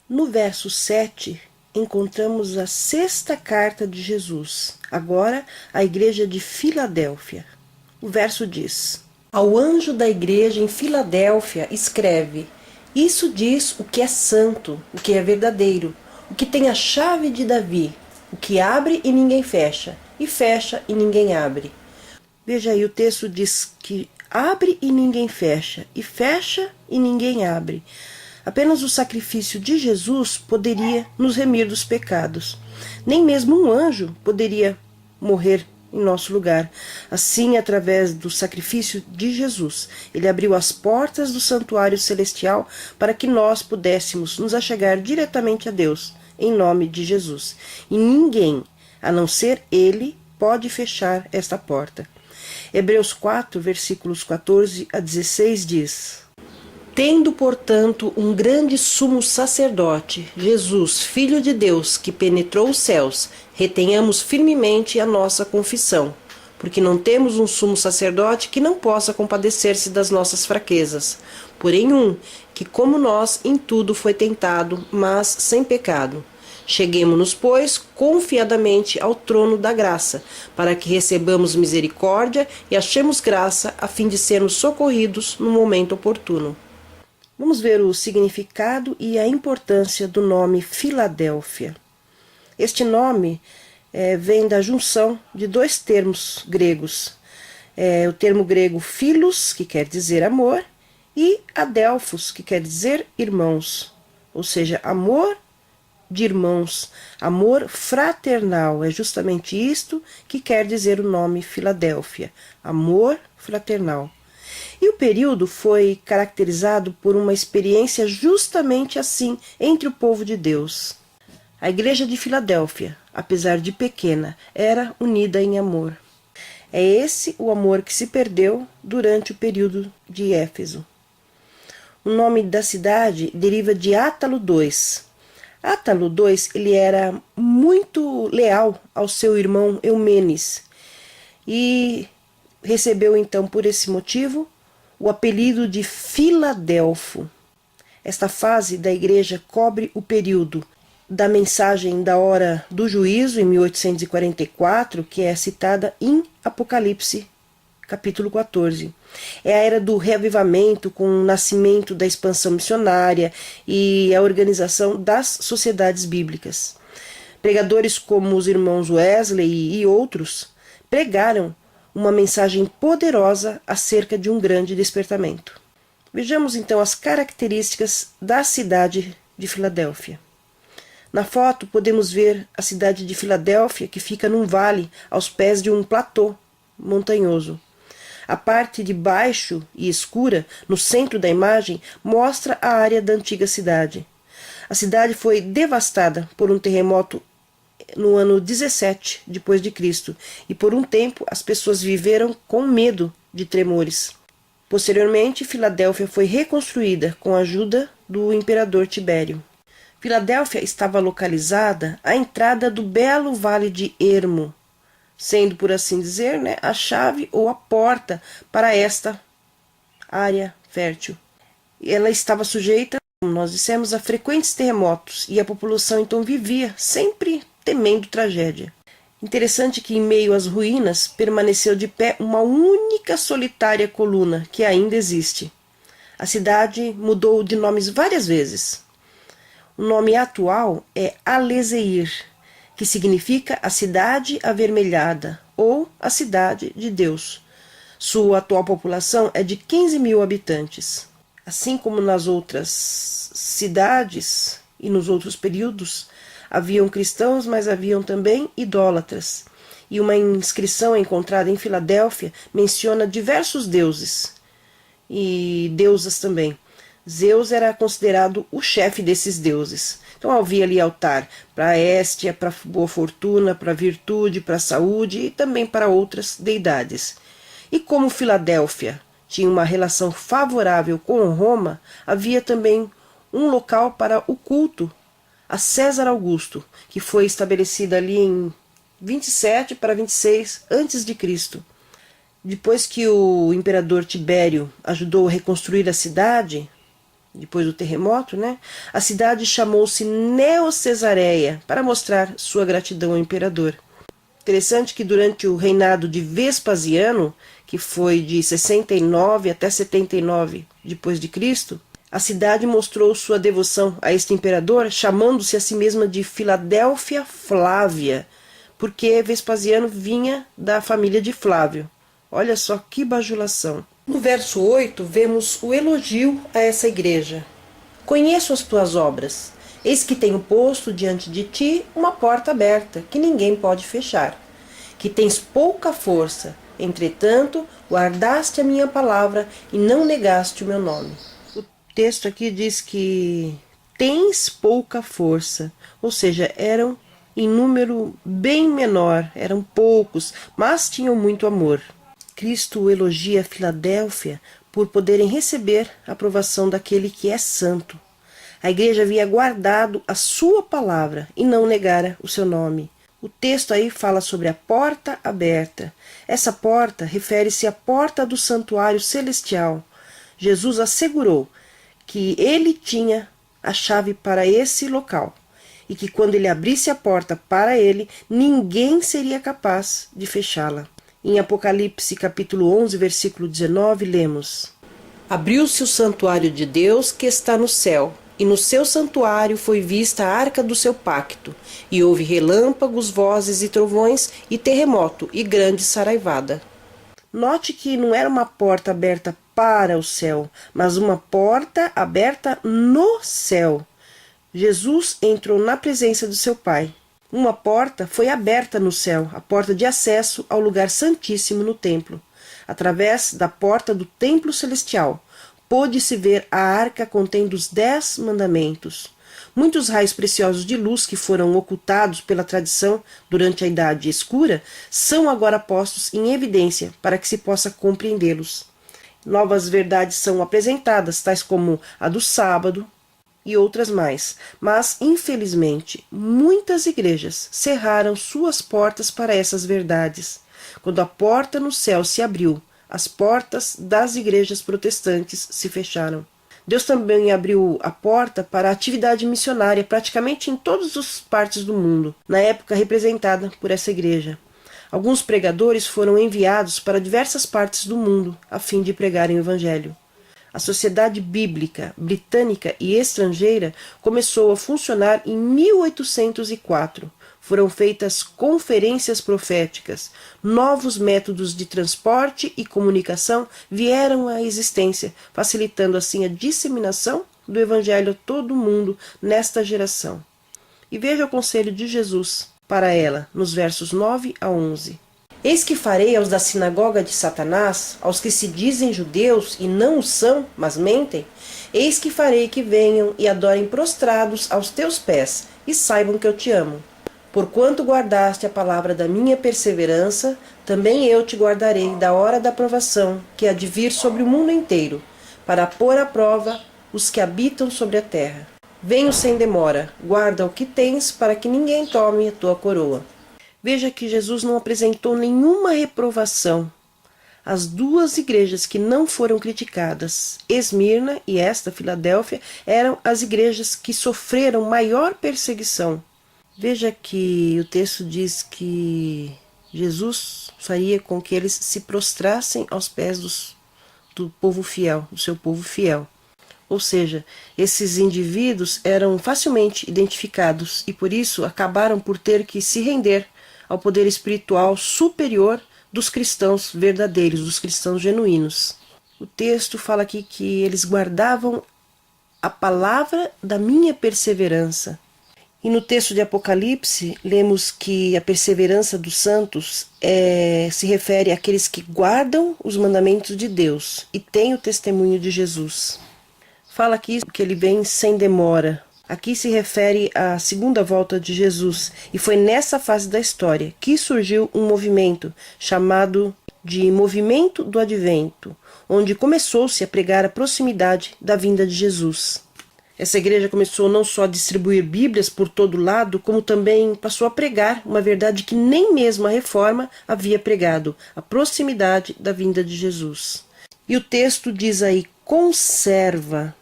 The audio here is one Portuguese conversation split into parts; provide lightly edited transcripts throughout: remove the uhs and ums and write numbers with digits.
No verso 7, encontramos a sexta carta de Jesus, agora a igreja de Filadélfia. O verso diz: Ao anjo da igreja em Filadélfia escreve: Isso diz o que é santo, o que é verdadeiro, o que tem a chave de Davi, o que abre e ninguém fecha, e fecha e ninguém abre. Veja aí, o texto diz que abre e ninguém fecha, e fecha e ninguém abre. Apenas o sacrifício de Jesus poderia nos remir dos pecados. Nem mesmo um anjo poderia morrer em nosso lugar. Assim, através do sacrifício de Jesus, ele abriu as portas do santuário celestial para que nós pudéssemos nos achegar diretamente a Deus, em nome de Jesus. E ninguém, a não ser ele, pode fechar esta porta. Hebreus 4, versículos 14 a 16 diz: Tendo, portanto, um grande sumo sacerdote, Jesus, Filho de Deus, que penetrou os céus, retenhamos firmemente a nossa confissão, porque não temos um sumo sacerdote que não possa compadecer-se das nossas fraquezas, porém um que, como nós, em tudo foi tentado, mas sem pecado. Cheguemo-nos, pois, confiadamente ao trono da graça, para que recebamos misericórdia e achemos graça, a fim de sermos socorridos no momento oportuno. Vamos ver o significado e a importância do nome Filadélfia. Este nome vem da junção de dois termos gregos. O termo grego philos, que quer dizer amor, e adelphos, que quer dizer irmãos. Ou seja, amor de irmãos, amor fraternal. É justamente isto que quer dizer o nome Filadélfia, amor fraternal. E o período foi caracterizado por uma experiência justamente assim entre o povo de Deus. A igreja de Filadélfia, apesar de pequena, era unida em amor. É esse o amor que se perdeu durante o período de Éfeso. O nome da cidade deriva de Átalo II. Átalo II ele era muito leal ao seu irmão Eumenes e recebeu então por esse motivo o apelido de Filadelfo. Esta fase da igreja cobre o período da mensagem da hora do juízo, em 1844, que é citada em Apocalipse, capítulo 14. É a era do reavivamento, com o nascimento da expansão missionária e a organização das sociedades bíblicas. Pregadores como os irmãos Wesley e outros pregaram uma mensagem poderosa acerca de um grande despertamento. Vejamos então as características da cidade de Filadélfia. Na foto podemos ver a cidade de Filadélfia, que fica num vale aos pés de um platô montanhoso. A parte de baixo e escura, no centro da imagem, mostra a área da antiga cidade. A cidade foi devastada por um terremoto no ano 17 depois de Cristo, e por um tempo as pessoas viveram com medo de tremores. Posteriormente, Filadélfia foi reconstruída com a ajuda do imperador Tibério. Filadélfia estava localizada à entrada do belo vale de Hermo, sendo, por assim dizer, a chave ou a porta para esta área fértil. Ela estava sujeita, como nós dissemos, a frequentes terremotos, e a população então vivia sempre temendo tragédia. Interessante que, em meio às ruínas, permaneceu de pé uma única solitária coluna que ainda existe. A cidade mudou de nomes várias vezes. O nome atual é Alezeir, que significa a cidade avermelhada ou a cidade de Deus. Sua atual população é de 15 mil habitantes. Assim como nas outras cidades e nos outros períodos, haviam cristãos, mas haviam também idólatras. E uma inscrição encontrada em Filadélfia menciona diversos deuses e deusas também. Zeus era considerado o chefe desses deuses. Então havia ali altar para a Héstia, para a boa fortuna, para a virtude, para a saúde e também para outras deidades. E como Filadélfia tinha uma relação favorável com Roma, havia também um local para o culto a César Augusto, que foi estabelecido ali em 27 para 26 a.C. Depois que o imperador Tibério ajudou a reconstruir a cidade, depois do terremoto, né? A cidade chamou-se Neo-Cesareia para mostrar sua gratidão ao imperador. Interessante que durante o reinado de Vespasiano, que foi de 69 até 79 depois de Cristo, a cidade mostrou sua devoção a este imperador, chamando-se a si mesma de Filadélfia Flávia, porque Vespasiano vinha da família de Flávio. Olha só que bajulação. No verso 8, vemos o elogio a essa igreja. Conheço as tuas obras. Eis que tenho posto diante de ti uma porta aberta, que ninguém pode fechar. Que tens pouca força, entretanto, guardaste a minha palavra e não negaste o meu nome. O texto aqui diz que tens pouca força, ou seja, eram em número bem menor, eram poucos, mas tinham muito amor. Cristo elogia Filadélfia por poderem receber a aprovação daquele que é santo. A igreja havia guardado a sua palavra e não negara o seu nome. O texto aí fala sobre a porta aberta. Essa porta refere-se à porta do santuário celestial. Jesus assegurou que ele tinha a chave para esse local e que quando ele abrisse a porta para ele, ninguém seria capaz de fechá-la. Em Apocalipse capítulo 11, versículo 19, lemos: Abriu-se o santuário de Deus que está no céu, e no seu santuário foi vista a arca do seu pacto, e houve relâmpagos, vozes e trovões, e terremoto, e grande saraivada. Note que não era uma porta aberta para o céu, mas uma porta aberta no céu. Jesus entrou na presença do seu Pai. Uma porta foi aberta no céu, a porta de acesso ao lugar santíssimo no templo. Através da porta do templo celestial, pôde-se ver a arca contendo os 10 mandamentos. Muitos raios preciosos de luz que foram ocultados pela tradição durante a Idade Escura são agora postos em evidência para que se possa compreendê-los. Novas verdades são apresentadas, tais como a do sábado, e outras mais, mas, infelizmente, muitas igrejas cerraram suas portas para essas verdades. Quando a porta no céu se abriu, as portas das igrejas protestantes se fecharam. Deus também abriu a porta para a atividade missionária praticamente em todas as partes do mundo, na época representada por essa igreja. Alguns pregadores foram enviados para diversas partes do mundo a fim de pregarem o Evangelho. A Sociedade Bíblica Britânica e Estrangeira começou a funcionar em 1804. Foram feitas conferências proféticas. Novos métodos de transporte e comunicação vieram à existência, facilitando assim a disseminação do Evangelho a todo o mundo nesta geração. E veja o conselho de Jesus para ela, nos versos 9 a 11. Eis que farei aos da sinagoga de Satanás, aos que se dizem judeus e não o são, mas mentem, eis que farei que venham e adorem prostrados aos teus pés, e saibam que eu te amo. Porquanto guardaste a palavra da minha perseverança, também eu te guardarei da hora da provação, que há de vir sobre o mundo inteiro, para pôr à prova os que habitam sobre a terra. Venho sem demora, guarda o que tens, para que ninguém tome a tua coroa. Veja que Jesus não apresentou nenhuma reprovação. As duas igrejas que não foram criticadas, Esmirna e esta, Filadélfia, eram as igrejas que sofreram maior perseguição. Veja que o texto diz que Jesus faria com que eles se prostrassem aos pés do povo fiel, do seu povo fiel. Ou seja, esses indivíduos eram facilmente identificados e por isso acabaram por ter que se render ao poder espiritual superior dos cristãos verdadeiros, dos cristãos genuínos. O texto fala aqui que eles guardavam a palavra da minha perseverança. E no texto de Apocalipse, lemos que a perseverança dos santos se refere àqueles que guardam os mandamentos de Deus e têm o testemunho de Jesus. Fala aqui que ele vem sem demora. Aqui se refere à segunda volta de Jesus, e foi nessa fase da história que surgiu um movimento chamado de Movimento do Advento, onde começou-se a pregar a proximidade da vinda de Jesus. Essa igreja começou não só a distribuir Bíblias por todo lado, como também passou a pregar uma verdade que nem mesmo a Reforma havia pregado, a proximidade da vinda de Jesus. E o texto diz aí, conserva.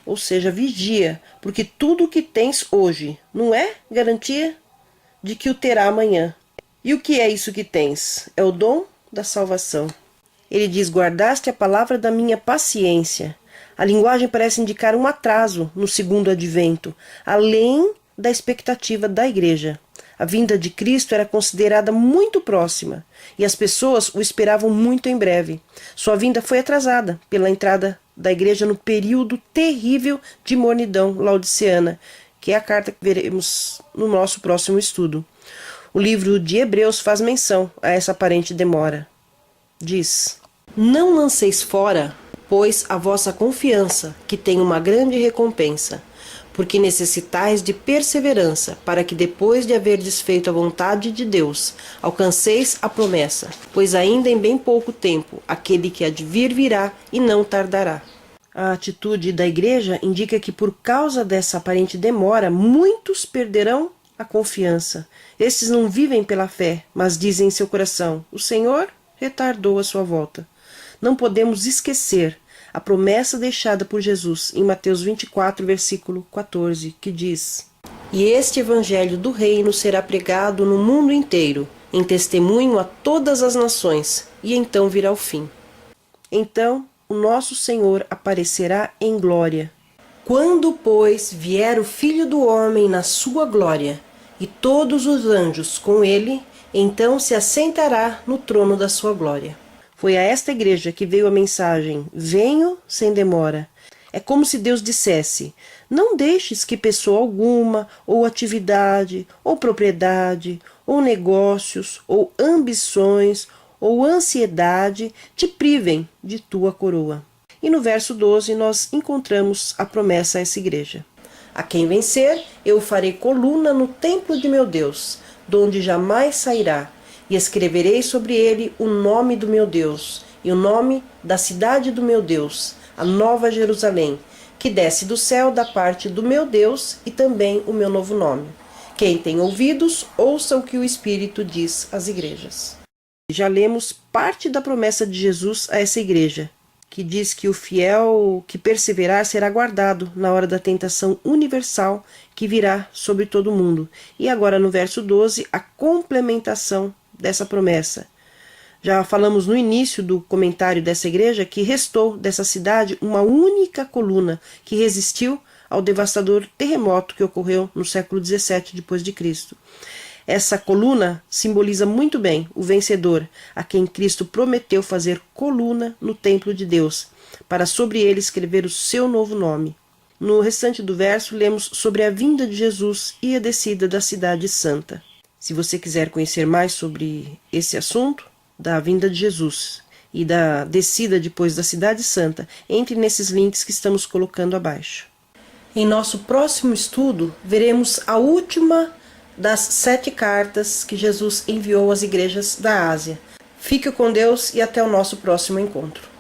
Ou seja, vigia, porque tudo o que tens hoje não é garantia de que o terá amanhã. E o que é isso que tens? É o dom da salvação. Ele diz: guardaste a palavra da minha paciência. A linguagem parece indicar um atraso no segundo advento, além da expectativa da igreja. A vinda de Cristo era considerada muito próxima e as pessoas o esperavam muito em breve. Sua vinda foi atrasada pela entrada da igreja no período terrível de mornidão laodiceana, que é a carta que veremos no nosso próximo estudo. O livro de Hebreus faz menção a essa aparente demora. Diz: não lanceis fora, pois, a vossa confiança, que tem uma grande recompensa, porque necessitais de perseverança, para que depois de haver desfeito a vontade de Deus, alcanceis a promessa, pois ainda em bem pouco tempo aquele que há de vir virá e não tardará. A atitude da igreja indica que por causa dessa aparente demora, muitos perderão a confiança. Estes não vivem pela fé, mas dizem em seu coração: o Senhor retardou a sua volta. Não podemos esquecer a promessa deixada por Jesus em Mateus 24, versículo 14, que diz: e este evangelho do reino será pregado no mundo inteiro, em testemunho a todas as nações, e então virá o fim. Então o nosso Senhor aparecerá em glória. Quando, pois, vier o Filho do Homem na sua glória, e todos os anjos com ele, então se assentará no trono da sua glória. Foi a esta igreja que veio a mensagem: venho sem demora. É como se Deus dissesse: não deixes que pessoa alguma, ou atividade, ou propriedade, ou negócios, ou ambições, ou ansiedade te privem de tua coroa. E no verso 12 nós encontramos a promessa a essa igreja: a quem vencer, eu farei coluna no templo de meu Deus, donde jamais sairá, e escreverei sobre ele o nome do meu Deus, e o nome da cidade do meu Deus, a nova Jerusalém, que desce do céu da parte do meu Deus, e também o meu novo nome. Quem tem ouvidos, ouça o que o Espírito diz às igrejas. Já lemos parte da promessa de Jesus a essa igreja, que diz que o fiel que perseverar será guardado na hora da tentação universal que virá sobre todo o mundo. E agora no verso 12, a complementação dessa promessa. Já falamos no início do comentário dessa igreja que restou dessa cidade uma única coluna que resistiu ao devastador terremoto que ocorreu no século 17 depois de Cristo. Essa coluna simboliza muito bem o vencedor, a quem Cristo prometeu fazer coluna no templo de Deus, para sobre ele escrever o seu novo nome. No restante do verso, lemos sobre a vinda de Jesus e a descida da cidade santa. Se você quiser conhecer mais sobre esse assunto, da vinda de Jesus e da descida depois da cidade santa, entre nesses links que estamos colocando abaixo. Em nosso próximo estudo, veremos a última das 7 cartas que Jesus enviou às igrejas da Ásia. Fique com Deus e até o nosso próximo encontro.